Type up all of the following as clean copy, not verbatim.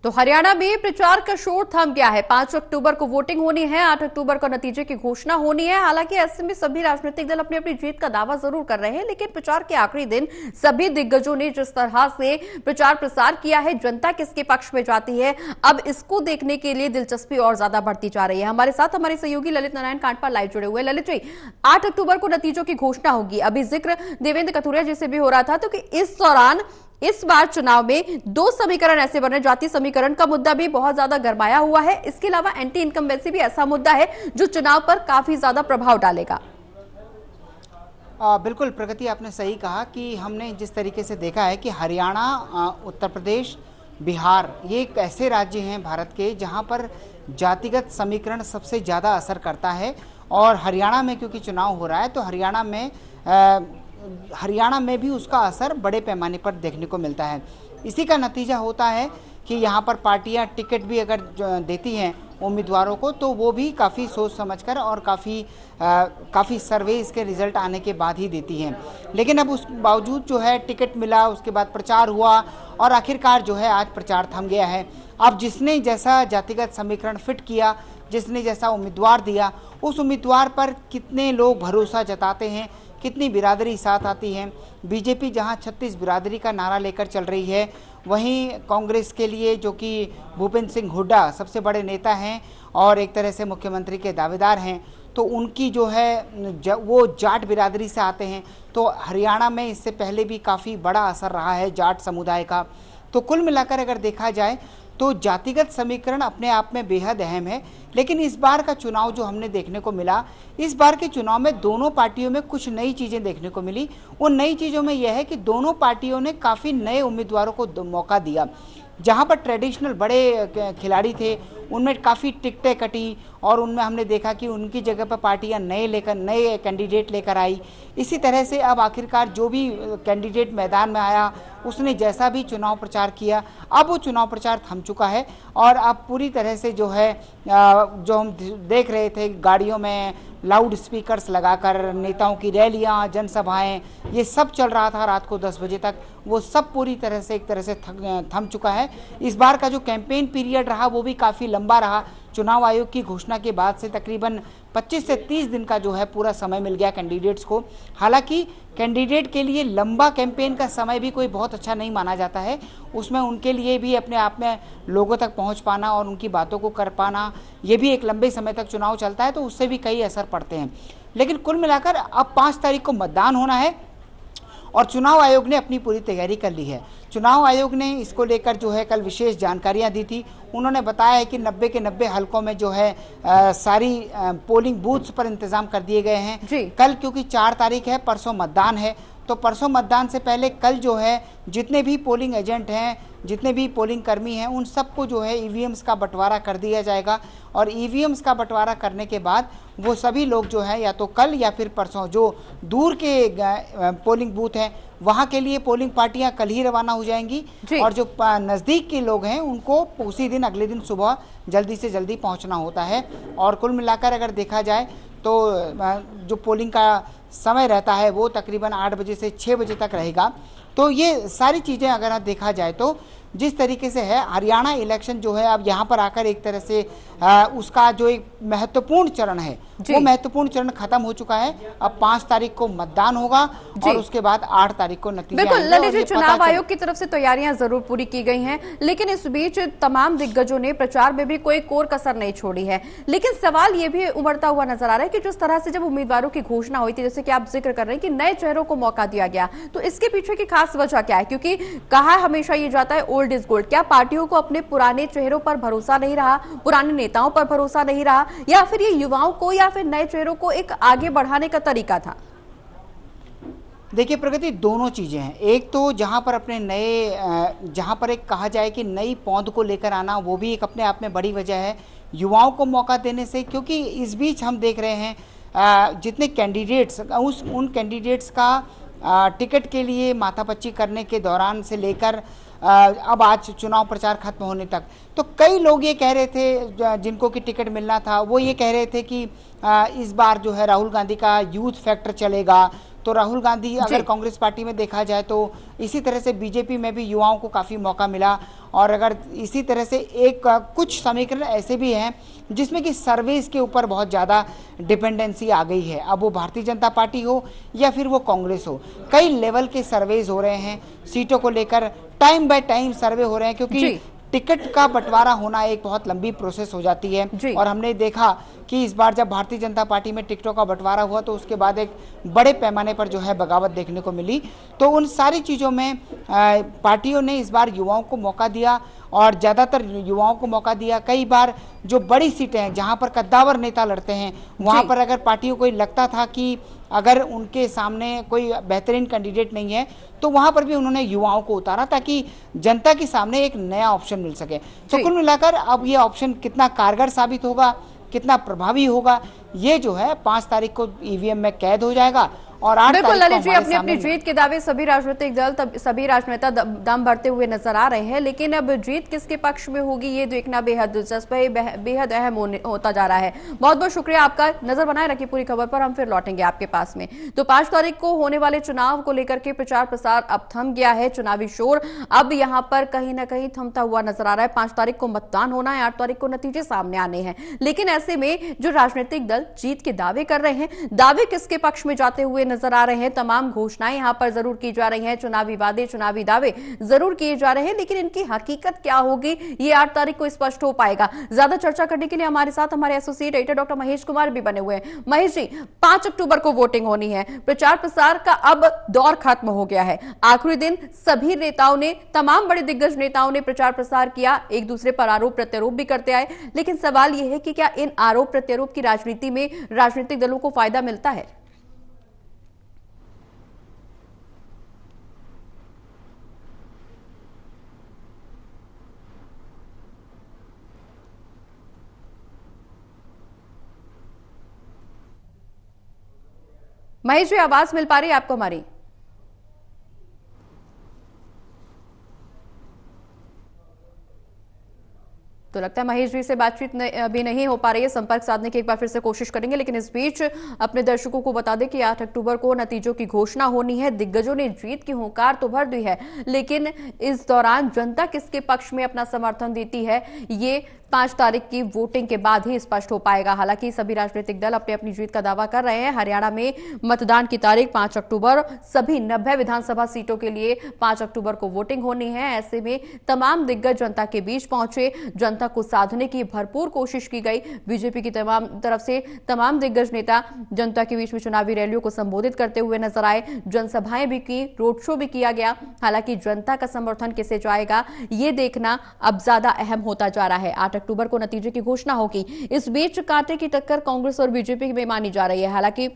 तो हरियाणा में प्रचार का शोर थम गया है। 5 अक्टूबर को वोटिंग होनी है, 8 अक्टूबर को नतीजे की घोषणा होनी है। हालांकि ऐसे में सभी राजनीतिक दल अपनी अपनी जीत का दावा जरूर कर रहे हैं, लेकिन प्रचार के आखिरी दिन सभी दिग्गजों ने जिस तरह से प्रचार प्रसार किया है, जनता किसके पक्ष में जाती है, अब इसको देखने के लिए दिलचस्पी और ज्यादा बढ़ती जा रही है। हमारे साथ हमारे सहयोगी ललित नारायण कांडपाल लाइव जुड़े हुए। ललित जी, 8 अक्टूबर को नतीजों की घोषणा होगी। अभी जिक्र देवेंद्र कथुरिया जी से भी हो रहा था, तो कि इस दौरान इस बार चुनाव में दो समीकरण ऐसे बने, जाति समीकरण का मुद्दा भी बहुत ज्यादा गरमाया हुआ है। इसके अलावा एंटी इनकम्बेंसी भी ऐसा मुद्दा है जो चुनाव पर काफी ज्यादा प्रभाव डालेगा। बिल्कुल प्रगति, आपने सही कहा कि हमने जिस तरीके से देखा है कि हरियाणा, उत्तर प्रदेश, बिहार ये एक ऐसे राज्य हैं भारत के जहां पर जातिगत समीकरण सबसे ज़्यादा असर करता है। और हरियाणा में क्योंकि चुनाव हो रहा है तो हरियाणा में भी उसका असर बड़े पैमाने पर देखने को मिलता है। इसी का नतीजा होता है कि यहाँ पर पार्टियाँ टिकट भी अगर देती हैं उम्मीदवारों को तो वो भी काफ़ी सोच समझकर और काफ़ी सर्वे इसके रिजल्ट आने के बाद ही देती हैं। लेकिन अब उस बावजूद जो है टिकट मिला, उसके बाद प्रचार हुआ और आखिरकार जो है आज प्रचार थम गया है। अब जिसने जैसा जातिगत समीकरण फिट किया, जिसने जैसा उम्मीदवार दिया, उस उम्मीदवार पर कितने लोग भरोसा जताते हैं, कितनी बिरादरी साथ आती है। बीजेपी जहां 36 बिरादरी का नारा लेकर चल रही है, वहीं कांग्रेस के लिए जो कि भूपेंद्र सिंह हुड्डा सबसे बड़े नेता हैं और एक तरह से मुख्यमंत्री के दावेदार हैं, तो उनकी जो है वो जाट बिरादरी से आते हैं। तो हरियाणा में इससे पहले भी काफ़ी बड़ा असर रहा है जाट समुदाय का। तो कुल मिलाकर अगर देखा जाए तो जातिगत समीकरण अपने आप में बेहद अहम है। लेकिन इस बार का चुनाव जो हमने देखने को मिला, इस बार के चुनाव में दोनों पार्टियों में कुछ नई चीज़ें देखने को मिली। उन नई चीज़ों में यह है कि दोनों पार्टियों ने काफ़ी नए उम्मीदवारों को मौका दिया। जहां पर ट्रेडिशनल बड़े खिलाड़ी थे उनमें काफ़ी टिकटें कटी और उनमें हमने देखा कि उनकी जगह पर पार्टियां नए कैंडिडेट लेकर आई। इसी तरह से अब आखिरकार जो भी कैंडिडेट मैदान में आया उसने जैसा भी चुनाव प्रचार किया, अब वो चुनाव प्रचार थम चुका है। और अब पूरी तरह से जो है जो हम देख रहे थे गाड़ियों में लाउड स्पीकर्स लगाकर नेताओं की रैलियां, जनसभाएं, ये सब चल रहा था रात को 10 बजे तक, वो सब पूरी तरह से एक तरह से थम चुका है। इस बार का जो कैंपेन पीरियड रहा वो भी काफ़ी लंबा रहा। चुनाव आयोग की घोषणा के बाद से तकरीबन 25 से 30 दिन का जो है पूरा समय मिल गया कैंडिडेट्स को। हालांकि कैंडिडेट के लिए लंबा कैंपेन का समय भी कोई बहुत अच्छा नहीं माना जाता है। उसमें उनके लिए भी अपने आप में लोगों तक पहुंच पाना और उनकी बातों को कर पाना, ये भी एक लंबे समय तक चुनाव चलता है तो उससे भी कई असर पड़ते हैं। लेकिन कुल मिलाकर अब 5 तारीख को मतदान होना है और चुनाव आयोग ने अपनी पूरी तैयारी कर ली है। चुनाव आयोग ने इसको लेकर जो है कल विशेष जानकारियां दी थी। उन्होंने बताया है कि 90 के 90 हलकों में जो है सारी पोलिंग बूथ्स पर इंतजाम कर दिए गए हैं। कल क्योंकि 4 तारीख है, परसों मतदान है, तो परसों मतदान से पहले कल जो है जितने भी पोलिंग एजेंट हैं, जितने भी पोलिंग कर्मी हैं, उन सबको जो है ईवीएम्स का बंटवारा कर दिया जाएगा। और ईवीएम्स का बंटवारा करने के बाद वो सभी लोग जो है या तो कल या फिर परसों जो दूर के पोलिंग बूथ हैं वहाँ के लिए पोलिंग पार्टियां कल ही रवाना हो जाएंगी और जो नज़दीक के लोग हैं उनको उसी दिन अगले दिन सुबह जल्दी से जल्दी पहुंचना होता है। और कुल मिलाकर अगर देखा जाए तो जो पोलिंग का समय रहता है वो तकरीबन 8 बजे से 6 बजे तक रहेगा। तो ये सारी चीज़ें अगर देखा जाए तो जिस तरीके से है हरियाणा इलेक्शन जो है अब यहाँ पर आकर एक तरह से उसका जो एक महत्वपूर्ण चरण है वो महत्वपूर्ण चरण खत्म हो चुका है। अब 5 तारीख को मतदान होगा और उसके बाद 8 तारीख को नतीजे बिल्कुल ललित जी, चुनाव आयोग की तरफ से तैयारियां जरूर पूरी की गई हैं, लेकिन इस बीच तमाम दिग्गजों ने प्रचार में भी कोई कोर कसर नहीं छोड़ी है। लेकिन सवाल ये भी उभरता हुआ नजर आ रहा है कि जिस तरह से जब उम्मीदवारों की घोषणा हुई थी, जैसे कि आप जिक्र कर रहे हैं कि नए चेहरों को मौका दिया गया, तो इसके पीछे की खास वजह क्या है? क्योंकि कहा हमेशा ये जाता है ओल्ड इज गोल्ड। क्या पार्टियों को अपने पुराने चेहरों पर भरोसा नहीं रहा, पुराने नेताओं पर भरोसा नहीं रहा, या फिर ये युवाओं को या फिर नए चेहरों को एक आगे बढ़ाने का तरीका था? देखिए प्रगति, दोनों चीज़ें हैं। एक तो जहां पर अपने जहां पर एक कहा जाए कि नई पौध को लेकर आना, वो भी एक अपने आप में बड़ी वजह है युवाओं को मौका देने से। क्योंकि इस बीच हम देख रहे हैं जितने कैंडिडेट्स उन कैंडिडेट्स का टिकट के लिए माथापच्ची करने के दौरान से लेकर अब आज चुनाव प्रचार खत्म होने तक, तो कई लोग ये कह रहे थे जिनको कि टिकट मिलना था, वो ये कह रहे थे कि इस बार जो है राहुल गांधी का यूथ फैक्टर चलेगा, तो राहुल गांधी अगर कांग्रेस पार्टी में देखा जाए तो इसी तरह से बीजेपी में भी युवाओं को काफ़ी मौका मिला। और अगर इसी तरह से कुछ समीकरण ऐसे भी हैं जिसमें कि सर्वेस के ऊपर बहुत ज़्यादा डिपेंडेंसी आ गई है, अब वो भारतीय जनता पार्टी हो या फिर वो कांग्रेस हो। कई लेवल के सर्वेज हो रहे हैं सीटों को लेकर, टाइम बाय टाइम सर्वे हो रहे हैं, क्योंकि टिकट का बंटवारा होना एक बहुत लंबी प्रोसेस हो जाती है। और हमने देखा कि इस बार जब भारतीय जनता पार्टी में टिकटों का बंटवारा हुआ तो उसके बाद एक बड़े पैमाने पर जो है बगावत देखने को मिली। तो उन सारी चीज़ों में पार्टियों ने इस बार युवाओं को मौका दिया और ज़्यादातर युवाओं को मौका दिया। कई बार जो बड़ी सीटें हैं जहां पर कद्दावर नेता लड़ते हैं वहां पर अगर पार्टियों को लगता था कि अगर उनके सामने कोई बेहतरीन कैंडिडेट नहीं है तो वहां पर भी उन्होंने युवाओं को उतारा ताकि जनता के सामने एक नया ऑप्शन मिल सके। तो कुल मिलाकर अब ये ऑप्शन कितना कारगर साबित होगा, कितना प्रभावी होगा, ये जो है 5 तारीख को ईवीएम में कैद हो जाएगा। और बिल्कुल ललित जी, अपनी जीत के दावे सभी राजनीतिक दल सभी राजनेता दम भरते हुए नजर आ रहे हैं, लेकिन अब जीत किसके पक्ष में होगी ये देखना बेहद दिलचस्प है, बेहद अहम होता जा रहा है। बहुत बहुत शुक्रिया आपका, नजर बनाए रखिए पूरी खबर पर, हम फिर लौटेंगे आपके पास में। तो 5 तारीख को होने वाले चुनाव को लेकर के प्रचार प्रसार अब थम गया है, चुनावी शोर अब यहाँ पर कहीं ना कहीं थमता हुआ नजर आ रहा है। 5 तारीख को मतदान होना है, 8 तारीख को नतीजे सामने आने हैं, लेकिन ऐसे में जो राजनीतिक दल जीत के दावे कर रहे हैं, दावे किसके पक्ष में जाते हुए नजर आ रहे हैं। तमाम घोषणाएं यहां पर जरूर की जा रही हैं, चुनावी वादे चुनावी दावे जरूर किए जा रहे हैं, लेकिन इनकी हकीकत क्या होगी ये 8 तारीख को स्पष्ट हो पाएगा। ज्यादा चर्चा करने के लिए हमारे साथ हमारे associate editor doctor Mahesh Kumar भी बने हुए हैं। महेश जी, 5 अक्टूबर को वोटिंग होनी है, प्रचार प्रसार का अब दौर खत्म हो गया है, आखिरी दिन सभी नेताओं ने, तमाम बड़े दिग्गज नेताओं ने प्रचार प्रसार किया, एक दूसरे पर आरोप प्रत्यारोप भी करते आए, लेकिन सवाल यह है कि क्या इन आरोप प्रत्यारोप की राजनीति में राजनीतिक दलों को फायदा मिलता है? महेश जी, आवाज मिल पा रही है आपको हमारी? तो लगता है महेश जी से बातचीत अभी नहीं हो पा रही है, संपर्क साधने की एक बार फिर से कोशिश करेंगे, लेकिन इस बीच अपने दर्शकों को बता दें कि 8 अक्टूबर को नतीजों की घोषणा होनी है। दिग्गजों ने जीत की हुंकार तो भर दी है, लेकिन इस दौरान जनता किसके पक्ष में अपना समर्थन देती है ये 5 तारीख की वोटिंग के बाद ही स्पष्ट हो पाएगा। हालांकि सभी राजनीतिक दल अपनी अपनी जीत का दावा कर रहे हैं। हरियाणा में मतदान की तारीख 5 अक्टूबर, सभी 90 विधानसभा सीटों के लिए 5 अक्टूबर को वोटिंग होनी है। ऐसे में तमाम दिग्गज जनता के बीच पहुंचे, जनता को साधने की भरपूर कोशिश की गई। बीजेपी की तमाम तरफ से तमाम दिग्गज नेता जनता के बीच में चुनावी रैलियों को संबोधित करते हुए नजर आए, जनसभाएं भी की, रोड शो भी किया गया। हालांकि जनता का समर्थन किसे जाएगा ये देखना अब ज्यादा अहम होता जा रहा है। 8 अक्टूबर को नतीजे की घोषणा होगी। इस बीच कांटे की टक्कर कांग्रेस और बीजेपी में मानी जा रही है। हालांकि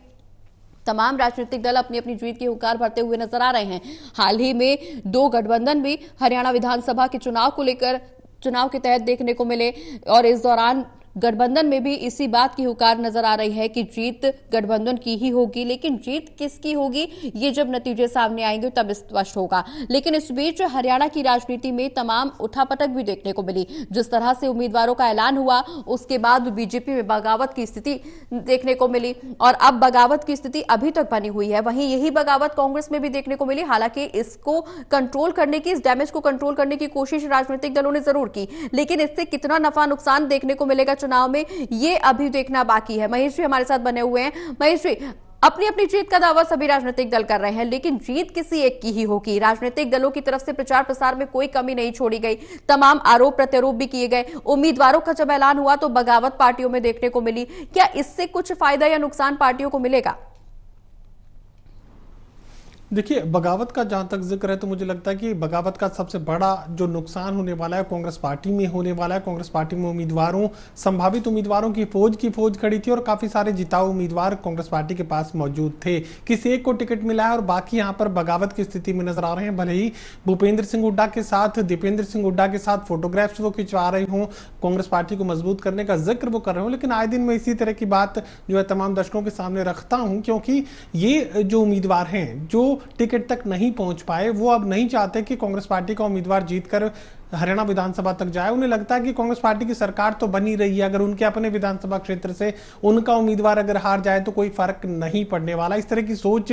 तमाम राजनीतिक दल अपनी अपनी जीत की हुंकार भरते हुए नजर आ रहे हैं। हाल ही में 2 गठबंधन भी हरियाणा विधानसभा के चुनाव को लेकर चुनाव के तहत देखने को मिले और इस दौरान गठबंधन में भी इसी बात की हुंकार नजर आ रही है कि जीत गठबंधन की ही होगी, लेकिन जीत किसकी होगी ये जब नतीजे सामने आएंगे तब स्पष्ट होगा। लेकिन इस बीच हरियाणा की राजनीति में तमाम उठापटक भी देखने को मिली। जिस तरह से उम्मीदवारों का ऐलान हुआ उसके बाद बीजेपी में बगावत की स्थिति देखने को मिली और अब बगावत की स्थिति अभी तक बनी हुई है। वहीं यही बगावत कांग्रेस में भी देखने को मिली। हालांकि इसको कंट्रोल करने की, इस डैमेज को कंट्रोल करने की कोशिश राजनीतिक दलों ने जरूर की, लेकिन इससे कितना नफा नुकसान देखने को मिलेगा चुनाव में ये अभी देखना बाकी है। महेश जी हमारे साथ बने हुए हैं। महेश जी, अपनी अपनी जीत का दावा सभी राजनीतिक दल कर रहे हैं, लेकिन जीत किसी एक की ही होगी। राजनीतिक दलों की तरफ से प्रचार प्रसार में कोई कमी नहीं छोड़ी गई, तमाम आरोप प्रत्यारोप भी किए गए। उम्मीदवारों का जब ऐलान हुआ तो बगावत पार्टियों में देखने को मिली। क्या इससे कुछ फायदा या नुकसान पार्टियों को मिलेगा? देखिए, बगावत का जहां तक जिक्र है तो मुझे लगता है कि बगावत का सबसे बड़ा जो नुकसान होने वाला है कांग्रेस पार्टी में होने वाला है। कांग्रेस पार्टी में उम्मीदवारों, संभावित उम्मीदवारों की फौज खड़ी थी और काफी सारे जिताऊ उम्मीदवार कांग्रेस पार्टी के पास मौजूद थे। किसी एक को टिकट मिला है और बाकी यहां पर बगावत की स्थिति में नजर आ रहे हैं। भले ही भूपेंद्र सिंह हुड्डा के साथ, दीपेंद्र सिंह हुड्डा के साथ फोटोग्राफ्स वो खिंचवा रहे हों, कांग्रेस पार्टी को मजबूत करने का जिक्र वो कर रहे हो, लेकिन आए दिन मैं इसी तरह की बात जो है तमाम दर्शकों के सामने रखता हूं, क्योंकि ये जो उम्मीदवार हैं जो टिकट तक नहीं पहुंच पाए वो अब नहीं चाहते कि कांग्रेस पार्टी का उम्मीदवार जीतकर हरियाणा विधानसभा तक जाए। उन्हें लगता है कि कांग्रेस पार्टी की सरकार तो बनी रही है, अगर उनके अपने विधानसभा क्षेत्र से उनका उम्मीदवार अगर हार जाए तो कोई फर्क नहीं पड़ने वाला। इस तरह की सोच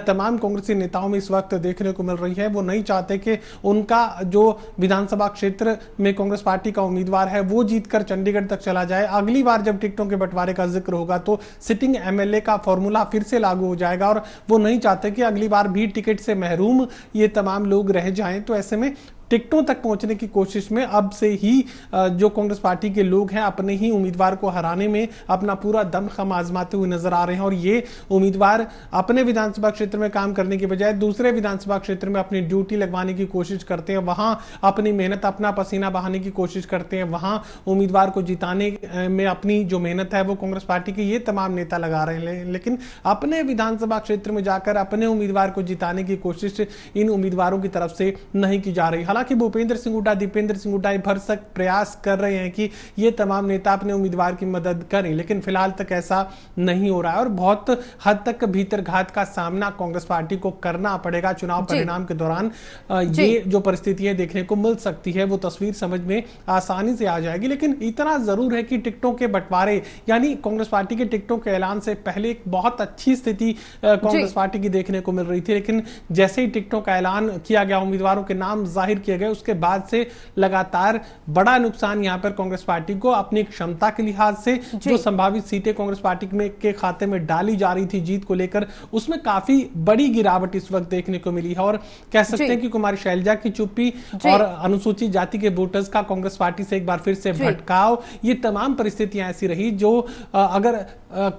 तमाम कांग्रेसी नेताओं में इस वक्त देखने को मिल रही है। वो नहीं चाहते कि उनका जो विधानसभा क्षेत्र में कांग्रेस पार्टी का उम्मीदवार है वो जीतकर चंडीगढ़ तक चला जाए। अगली बार जब टिकटों के बंटवारे का जिक्र होगा तो सिटिंग एमएलए का फॉर्मूला फिर से लागू हो जाएगा और वो नहीं चाहते कि अगली बार भी टिकट से महरूम ये तमाम लोग रह जाएं। तो ऐसे में टिकटों तक पहुंचने की कोशिश में अब से ही जो कांग्रेस पार्टी के लोग हैं अपने ही उम्मीदवार को हराने में अपना पूरा दमखम आजमाते हुए नजर आ रहे हैं। और ये उम्मीदवार अपने विधानसभा क्षेत्र में काम करने के बजाय दूसरे विधानसभा क्षेत्र में अपनी ड्यूटी लगवाने की कोशिश करते हैं, वहां अपनी मेहनत अपना पसीना बहाने की कोशिश करते हैं, वहां उम्मीदवार को जिताने में अपनी जो मेहनत है वो कांग्रेस पार्टी के ये तमाम नेता लगा रहे हैं। लेकिन अपने विधानसभा क्षेत्र में जाकर अपने उम्मीदवार को जिताने की कोशिश इन उम्मीदवारों की तरफ से नहीं की जा रही। हालांकि भूपेंद्र सिंह हुड्डा, दीपेंद्र सिंह हुड्डा भरसक प्रयास कर रहे हैं कि ये तमाम नेता अपने उम्मीदवार की मदद करें, लेकिन फिलहाल तक ऐसा नहीं हो रहा है और बहुत हद तक भीतरघात का सामना कांग्रेस पार्टी को करना पड़ेगा। चुनाव परिणाम के दौरान ये जो परिस्थितियां देखने को मिल सकती है वो तस्वीर समझ में आसानी से आ जाएगी। लेकिन इतना जरूर है कि टिकटों के बंटवारे यानी कांग्रेस पार्टी के टिकटों के ऐलान से पहले एक बहुत अच्छी स्थिति कांग्रेस पार्टी की देखने को मिल रही थी, लेकिन जैसे ही टिकटों का ऐलान किया गया, उम्मीदवारों के नाम जाहिर किए गए, उसके बाद से लगातार बड़ा नुकसान यहां पर कांग्रेस पार्टी को अपनी क्षमता के लिहाज से जो संभावित सीटें कांग्रेस पार्टी में के खाते में डाली जा रही थी जीत को लेकर, उसमें काफी बड़ी गिरावट इस वक्त देखने को मिली है। और कह सकते हैं कि कुमारी शैलजा की चुप्पी और अनुसूचित जाति के वोटर्स का कांग्रेस पार्टी से एक बार फिर से भटकाव, ये तमाम परिस्थितियां ऐसी रही जो अगर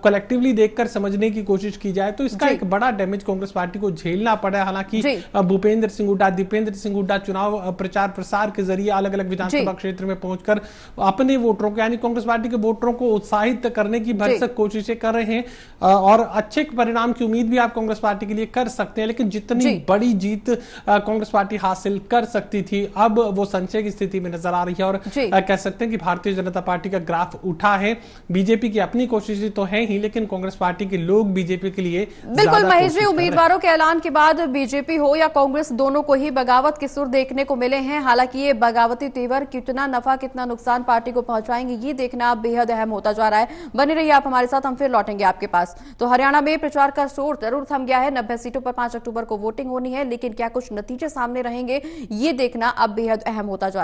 कलेक्टिवली देखकर समझने की कोशिश की जाए तो इसका एक बड़ा डैमेज कांग्रेस पार्टी को झेलना पड़ा। हालांकि भूपेंद्र सिंह हुड्डा, दीपेंद्र सिंह हुड्डा चुनाव प्रचार प्रसार के जरिए अलग अलग विधानसभा क्षेत्र में पहुंचकर अपने वोटरों को यानी कांग्रेस पार्टी के वोटरों को उत्साहित करने की भरसक कोशिशें कर रहे हैं और अच्छे परिणाम की उम्मीद भी आप कांग्रेस पार्टी के लिए कर सकते हैं। लेकिन जितनी बड़ी जीत कांग्रेस पार्टी हासिल कर सकती थी अब वो संशय की स्थिति में नजर आ रही है और कह सकते हैं कि भारतीय जनता पार्टी का ग्राफ उठा है। बीजेपी की अपनी कोशिशें तो है ही, लेकिन कांग्रेस पार्टी के लोग बीजेपी के लिए बिल्कुल महेश जी, उम्मीदवारों के ऐलान के बाद बीजेपी हो या कांग्रेस दोनों को ही बगावत के सुर देखने को मिले हैं। हालांकि ये बगावती तेवर कितना नफा कितना नुकसान पार्टी को पहुंचाएंगे ये देखना बेहद अहम होता जा रहा है। बने रहिए आप हमारे साथ, हम फिर लौटेंगे आपके पास। तो हरियाणा में प्रचार का शोर जरूर थम गया है, 90 सीटों पर 5 अक्टूबर को वोटिंग होनी है, लेकिन क्या कुछ नतीजे सामने रहेंगे ये देखना अब बेहद अहम होता जा रहा है।